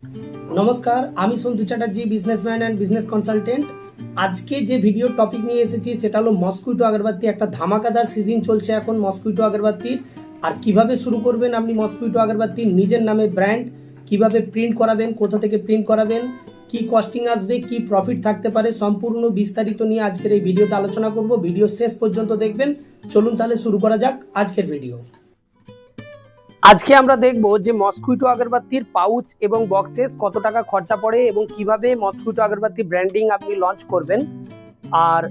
নমস্কার, আমি Santu Chatterjee, businessman and business consultant. আজকে যে ভিডিও টপিক নিয়ে এসেছি সেটা হলো মসকুইটো আগরবাতি। একটা ধামাকাদার সিজন চলছে এখন মসকুইটো আগরবাতির। আর কিভাবে শুরু করবেন আপনি মসকুইটো আগরবাতি নিজের নামে ব্র্যান্ড, কিভাবে প্রিন্ট করাবেন, কোথা থেকে প্রিন্ট করাবেন, কি কস্টিং আসবে, কি প্রফিট থাকতে পারে, সম্পূর্ণ বিস্তারিত নিয়ে আজকের এই ভিডিওতে আলোচনা করব। ভিডিও শেষ পর্যন্ত দেখবেন। চলুন তাহলে শুরু করা যাক আজকের ভিডিও। আজকে আমরা দেখব যে মসকুইটো আগরবাতির পাউচ এবং বক্সেস কত টাকা খরচা পড়ে এবং কিভাবে মসকুইটো আগরবাতি ব্র্যান্ডিং আপনি লঞ্চ করবেন, আর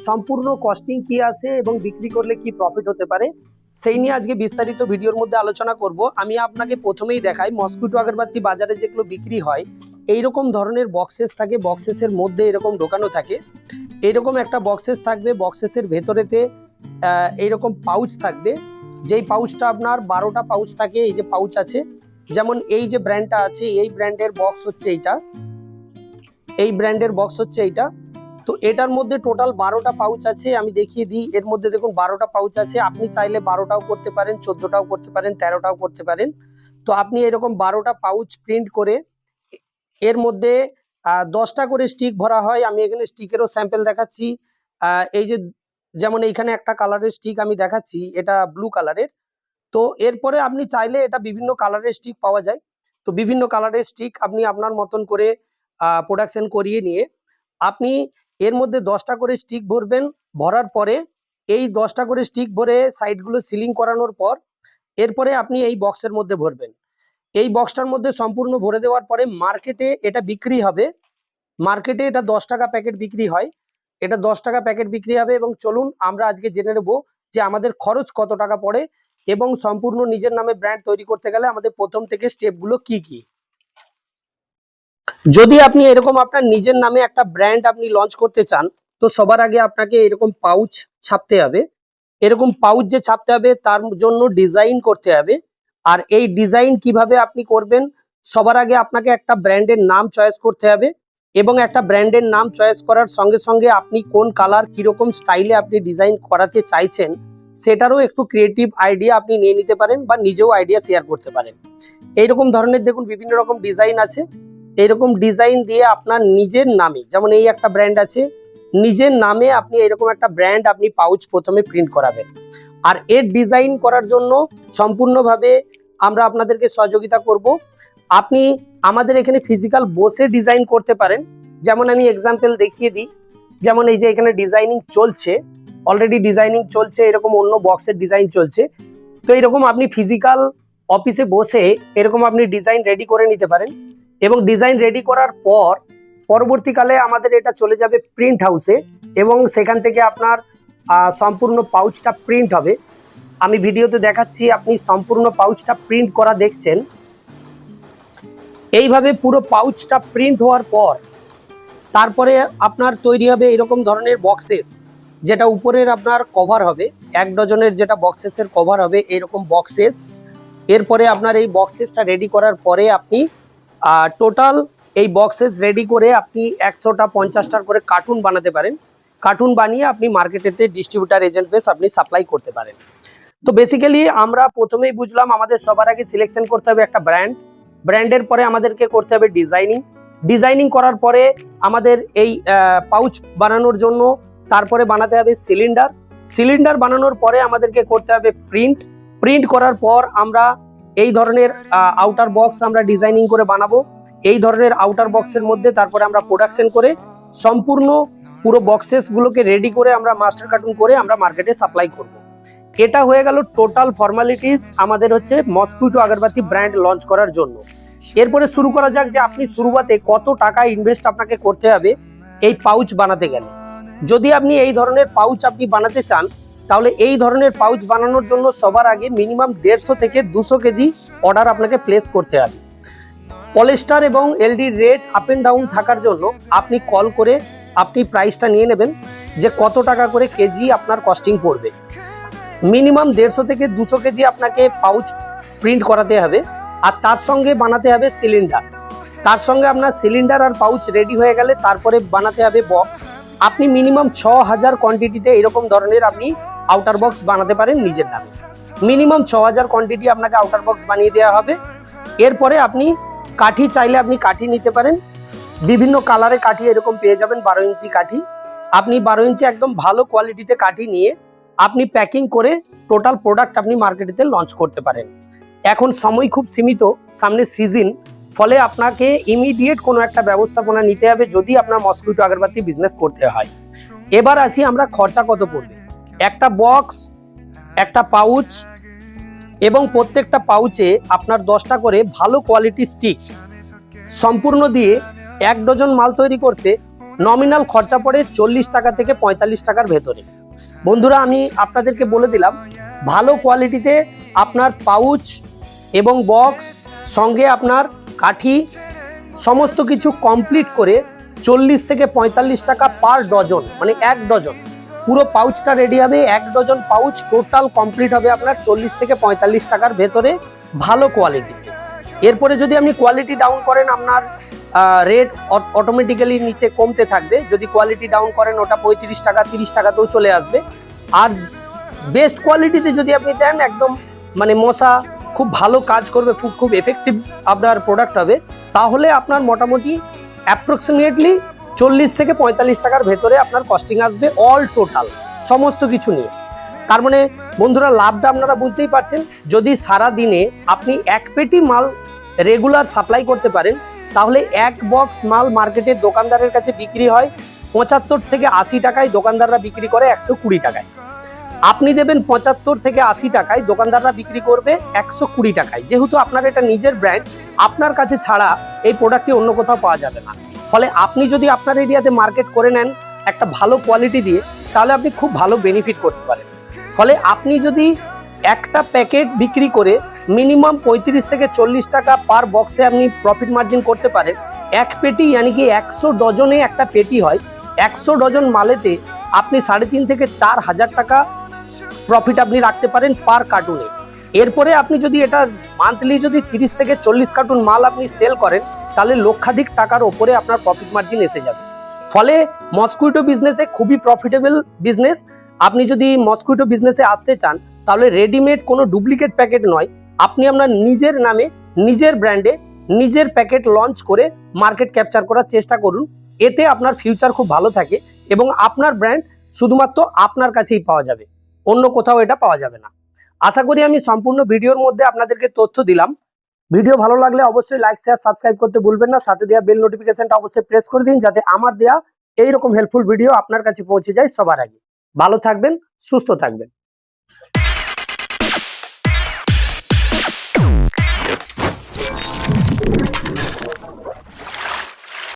সম্পূর্ণ কস্টিং কি আছে এবং বিক্রি করলে কি প্রফিট হতে পারে সেই নিয়ে আজকে বিস্তারিত ভিডিওর মধ্যে আলোচনা করব। আমি আপনাকে প্রথমেই দেখাই মসকুইটো আগরবাতি বাজারে যেগুলো বিক্রি হয় এইরকম ধরনের বক্সেস থাকে। বক্সেসের মধ্যে এরকম ঢোকানো থাকে, এইরকম একটা বক্সেস থাকবে। বক্সেসের ভেতরেতে এইরকম পাউচ থাকবে, যেই পাউচটা আপনার 12টা পাউচ থাকে। এই যে পাউচ আছে, যেমন এই যে ব্র্যান্ডটা আছে এই ব্র্যান্ডের বক্স হচ্ছে এইটা, এই ব্র্যান্ডের বক্স হচ্ছে এইটা। তো এটার মধ্যে টোটাল 12টা পাউচ আছে। আমি দেখিয়ে দিই, এর মধ্যে দেখুন 12টা পাউচ আছে। আপনি চাইলে 12টাও করতে পারেন, 14টাও করতে পারেন, 13টাও করতে পারেন। তো আপনি এরকম 12টা পাউচ প্রিন্ট করে এর মধ্যে 10টা করে স্টিক ভরা হয়। আমি এখানে স্টিকেরও স্যাম্পল দেখাচ্ছি। এই যে যেমন এইখানে একটা কালারের স্টিক আমি দেখাচ্ছি, এটা ব্লু কালারের। তো এরপরে আপনি চাইলে এটা বিভিন্ন কালারের স্টিক পাওয়া যায়। তো বিভিন্ন কালারের স্টিক আপনি আপনার মতন করে প্রোডাকশন করিয়ে নিয়ে আপনি এর মধ্যে 10টা করে স্টিক ভরবেন। ভরার পরে এই 10টা করে স্টিক ভরে সাইডগুলো সিলিং করানোর পর এরপরে আপনি এই বক্সের মধ্যে ভরবেন। এই বক্সটার মধ্যে সম্পূর্ণ ভরে দেওয়ার পরে মার্কেটে এটা বিক্রি হবে। মার্কেটে এটা 10 টাকা প্যাকেট বিক্রি হয়, এটা 10 টাকা প্যাকেট বিক্রি হবে। এবং চলুন আমরা আজকে জেনে নেব যে আমাদের খরচ কত টাকা পড়ে এবং সম্পূর্ণ নিজের নামে ব্র্যান্ড তৈরি করতে গেলে আমাদের প্রথম থেকে স্টেপগুলো কি কি। যদি আপনি এরকম আপনার নিজের নামে একটা ব্র্যান্ড আপনি লঞ্চ করতে চান, তো সবার আগে আপনাকে এরকম পাউচ ছাপতে হবে। এরকম পাউচ যে ছাপতে হবে তার জন্য ডিজাইন করতে হবে। আর এই ডিজাইন কিভাবে আপনি করবেন, সবার আগে আপনাকে একটা ব্র্যান্ডের নাম চয়েস করতে হবে এবং একটা ব্র্যান্ডের নাম চয়েস করার সঙ্গে সঙ্গে আপনি কোন কালার কিরকম স্টাইলে আপনি ডিজাইন করাতে চাইছেন সেটারও একটু ক্রিয়েটিভ আইডিয়া আপনি নিয়ে নিতে পারেন বা নিজেও আইডিয়া শেয়ার করতে পারেন। এইরকম ধরনের দেখুন বিভিন্ন রকম ডিজাইন আছে। এইরকম ডিজাইন দিয়ে আপনার নিজের নামে, যেমন এই একটা ব্র্যান্ড আছে, নিজের নামে আপনি এরকম একটা ব্র্যান্ড আপনি পাউচ প্রথমে প্রিন্ট করাবেন। আর এর ডিজাইন করার জন্য সম্পূর্ণভাবে আমরা আপনাদেরকে সহযোগিতা করব। আপনি আমাদের এখানে ফিজিক্যাল বসে ডিজাইন করতে পারেন। যেমন আমি এক্সাম্পল দেখিয়ে দিই, যেমন এই যে এখানে ডিজাইনিং চলছে, অলরেডি ডিজাইনিং চলছে, এরকম অন্য বক্সের ডিজাইন চলছে। তো এরকম আপনি ফিজিক্যাল অফিসে বসে এরকম আপনি ডিজাইন রেডি করে নিতে পারেন এবং ডিজাইন রেডি করার পর পরবর্তীকালে আমাদের এটা চলে যাবে প্রিন্ট হাউসে এবং সেখান থেকে আপনার সম্পূর্ণ পাউচটা প্রিন্ট হবে। আমি ভিডিওতে দেখাচ্ছি, আপনি সম্পূর্ণ পাউচটা প্রিন্ট করা দেখছেন। এইভাবে পুরো পাউচটা প্রিন্ট হওয়ার পর তারপরে আপনার তৈরি হবে এরকম ধরনের বক্সেস, যেটা উপরের আপনার কভার হবে 1 ডজনের, যেটা বক্সেসের কভার হবে এরকম বক্সেস। এরপরে আপনার এই বক্সেসটা রেডি করার পরে আপনি টোটাল এই বক্সেস রেডি করে আপনি 100টা 50টার করে কার্টুন বানাতে পারেন। কার্টুন বানিয়ে আপনি মার্কেটেতে ডিস্ট্রিবিউটার এজেন্ট বেস আপনি সাপ্লাই করতে পারেন। তো বেসিক্যালি আমরা প্রথমেই বুঝলাম আমাদের সবার আগে সিলেকশন করতে হবে একটা ব্র্যান্ড। ব্র্যান্ডের পরে আমাদেরকে করতে হবে ডিজাইনিং। ডিজাইনিং করার পরে আমাদের এই পাউচ বানানোর জন্য তারপরে বানাতে হবে সিলিন্ডার। সিলিন্ডার বানানোর পরে আমাদেরকে করতে হবে প্রিন্ট। প্রিন্ট করার পর আমরা এই ধরনের আউটার বক্স আমরা ডিজাইনিং করে বানাবো। এই ধরনের আউটার বক্সের মধ্যে তারপরে আমরা প্রোডাকশন করে সম্পূর্ণ পুরো বক্সেস গুলোকে রেডি করে আমরা মাস্টার কার্টুন করে আমরা মার্কেটে সাপ্লাই করব। এটা হয়ে গেল টোটাল ফর্মালিটিস আমাদের হচ্ছে মসকুইটো আগরবাতি ব্র্যান্ড লঞ্চ করার জন্য। এরপরে শুরু করা যাক যে আপনি শুরুতে কত টাকা ইনভেস্ট আপনাকে করতে হবে এই পাউচ বানাতে গেলে। যদি আপনি এই ধরনের পাউচ আপনি বানাতে চান তাহলে এই ধরনের পাউচ বানানোর জন্য সবার আগে মিনিমাম 150 থেকে 200 কেজি অর্ডার আপনাকে প্লেস করতে হবে। পলিস্টার এবং এলডি রেট আপ এন্ড ডাউন থাকার জন্য আপনি কল করে আপনি প্রাইসটা নিয়ে নেবেন যে কত টাকা করে কেজি আপনার কস্টিং পড়বে। মিনিমাম 150 থেকে 200 কেজি আপনাকে পাউচ প্রিন্ট করাতে হবে আর তার সঙ্গে বানাতে হবে সিলিন্ডার। তার সঙ্গে আপনার সিলিন্ডার আর পাউচ রেডি হয়ে গেলে তারপরে বানাতে হবে বক্স। আপনি মিনিমাম 6000 কোয়ান্টিটিতে এরকম ধরনের আপনি আউটার বক্স বানাতে পারেন নিজের নামে। মিনিমাম 6000 কোয়ান্টিটি আপনাকে আউটার বক্স বানিয়ে দেওয়া হবে। এরপরে আপনি কাঠি চাইলে আপনি কাঠি নিতে পারেন, বিভিন্ন কালারে কাঠি এরকম পেয়ে যাবেন। 12 ইঞ্চি কাঠি, আপনি 12 ইঞ্চি একদম ভালো কোয়ালিটিতে কাঠি নিয়ে আপনি প্যাকিং করে টোটাল প্রোডাক্ট আপনি মার্কেটেতে লঞ্চ করতে পারেন। এখন সময় খুব সীমিত, সামনে সিজন, ফলে আপনাকে ইমিডিয়েট কোনো একটা ব্যবস্থাপনা নিতে হবে যদি আপনার মসকুইটো আগরবাতি বিজনেস করতে হয়। এবার আসি আমরা খরচা কত পড়বে। একটা বক্স, একটা পাউচ এবং প্রত্যেকটা পাউচে আপনার 10টা করে ভালো কোয়ালিটি স্টিক সম্পূর্ণ দিয়ে 1 ডজন মাল তৈরি করতে নমিনাল খরচা পড়ে 40 টাকা থেকে 45 টাকার ভেতরে। বন্ধুরা, আমি আপনাদেরকে বলে দিলাম, ভালো কোয়ালিটিতে আপনার পাউচ এবং বক্স সঙ্গে আপনার কাঠি সমস্ত কিছু কমপ্লিট করে 40 থেকে 45 টাকা পার ডজন, মানে 1 ডজন পুরো পাউচটা রেডি হবে। 1 ডজন পাউচ টোটাল কমপ্লিট হবে আপনার 40 থেকে 45 টাকার ভেতরে ভালো কোয়ালিটিতে। এরপরে যদি আপনি কোয়ালিটি ডাউন করেন, আপনার রেট অটোমেটিক্যালি নিচে কমতে থাকবে। যদি কোয়ালিটি ডাউন করেন ওটা 35 টাকা 30 টাকাতেও চলে আসবে। আর বেস্ট কোয়ালিটিতে যদি আপনি দেন, একদম মানে মশা খুব ভালো কাজ করবে, খুব এফেক্টিভ আপনার প্রোডাক্ট হবে, তাহলে আপনার মোটামুটি অ্যাপ্রক্সিমেটলি 40 থেকে 45 টাকার ভেতরে আপনার কস্টিং আসবে অল টোটাল সমস্ত কিছু নিয়ে। তার মানে বন্ধুরা, লাভটা আপনারা বুঝতেই পারছেন। যদি সারা দিনে আপনি 1 পেটি মাল রেগুলার সাপ্লাই করতে পারেন, তাহলে 1 বক্স মাল মার্কেটের দোকানদারের কাছে বিক্রি হয় 75 থেকে 80 টাকায়, দোকানদাররা বিক্রি করে 120 টাকায়। আপনি দেবেন 75 থেকে 80 টাকায়, দোকানদাররা বিক্রি করবে 120 টাকায়। যেহেতু আপনার এটা নিজের ব্র্যান্ড, আপনার কাছে ছাড়া এই প্রোডাক্টটি অন্য কোথাও পাওয়া যাবে না। ফলে আপনি যদি আপনার এরিয়াতে মার্কেট করে নেন একটা ভালো কোয়ালিটি দিয়ে, তাহলে আপনি খুব ভালো বেনিফিট করতে পারেন। ফলে আপনি যদি একটা প্যাকেট বিক্রি করে মিনিমাম 35 থেকে 40 টাকা পার বক্সে আপনি প্রফিট মার্জিন করতে পারেন। 1 পেটি यानी कि 100 ডজনে একটা পেটি হয়, 100 ডজন মালেতে আপনি 3.5 থেকে 4 হাজার টাকা প্রফিট আপনি রাখতে পারেন পার কার্টুনে। এরপরে আপনি যদি এটা মান্থলি যদি 30 থেকে 40 কার্টুন মাল আপনি সেল করেন, তাহলে লক্ষাধিক টাকার ওপরে আপনার প্রফিট মার্জিন এসে যাবে। ফলে মসকুইটো বিজনেসে খুবই প্রফিটেবল বিজনেস। আপনি যদি মসকুইটো বিজনেসে আসতে চান, তাহলে রেডিমেড কোনো ডুপ্লিকেট প্যাকেট নয়, আপনি আপনার নিজের নামে নিজের ব্র্যান্ডে নিজের প্যাকেট লঞ্চ করে মার্কেট ক্যাপচার করার চেষ্টা করুন। এতে আপনার ফিউচার খুব ভালো থাকে এবং আপনার ব্র্যান্ড শুধুমাত্র আপনার কাছেই পাওয়া যাবে, অন্য কোথাও এটা পাওয়া যাবে না। আশা করি আমি সম্পূর্ণ ভিডিওর মধ্যে আপনাদেরকে তথ্য দিলাম। ভিডিও ভালো লাগলে অবশ্যই লাইক শেয়ার সাবস্ক্রাইব করতে ভুলবেন না। সাথে দেওয়া বেল নোটিফিকেশনটা অবশ্যই প্রেস করে দিন, যাতে আমার দেওয়া এইরকম হেল্পফুল ভিডিও আপনার কাছে পৌঁছে যায় সবার আগে। ভালো থাকবেন, সুস্থ থাকবেন।